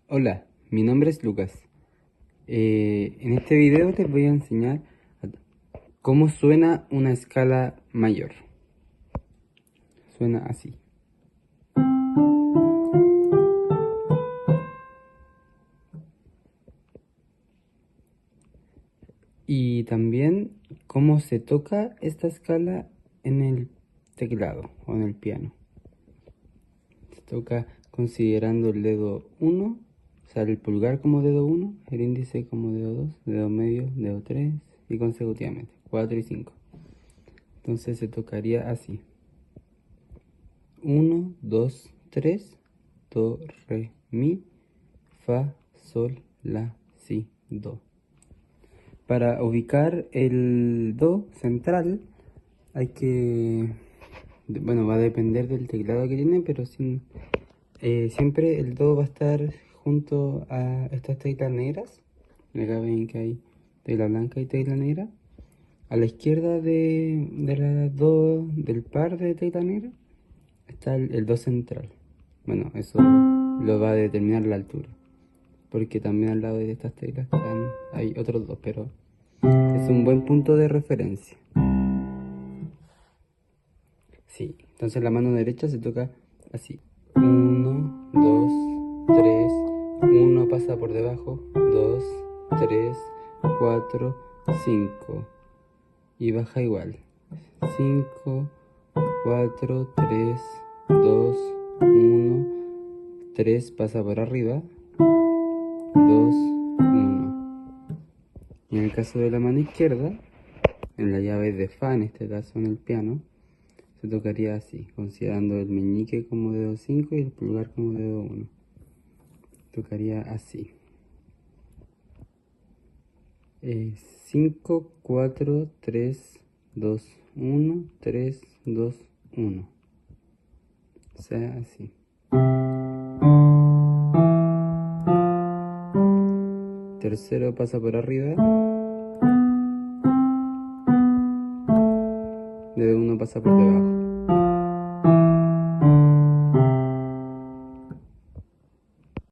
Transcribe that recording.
Hola, mi nombre es Lucas. En este video les voy a enseñar cómo suena una escala mayor. Suena así. Y también cómo se toca esta escala en el teclado o en el piano. Se toca considerando el dedo 1, o sea, el pulgar como dedo 1, el índice como dedo 2, dedo medio, dedo 3 y consecutivamente 4 y 5. Entonces se tocaría así. 1, 2, 3, do, re, mi, fa, sol, la, si, do. Para ubicar el do central hay que, bueno, va a depender del teclado que tiene, pero siempre el do va a estar junto a estas teclas negras. Acá ven que hay tecla blanca y tecla negra. A la izquierda de la do del par de tecla negra está el do central. Bueno, eso lo va a determinar la altura, porque también al lado de estas teclas hay otros dos, pero es un buen punto de referencia. Sí, entonces la mano derecha se toca así. 1, 2, 3, 1 pasa por debajo, 2, 3, 4, 5 y baja igual. 5, 4, 3, 2, 1, 3 pasa por arriba, 2, 1. Y en el caso de la mano izquierda, en la llave de fa, en este caso en el piano, se tocaría así, considerando el meñique como dedo 5 y el pulgar como dedo 1. Tocaría así. 5, 4, 3, 2, 1, 3, 2, 1. O sea, así. Tercero pasa por arriba. Dedo 1 pasa por debajo.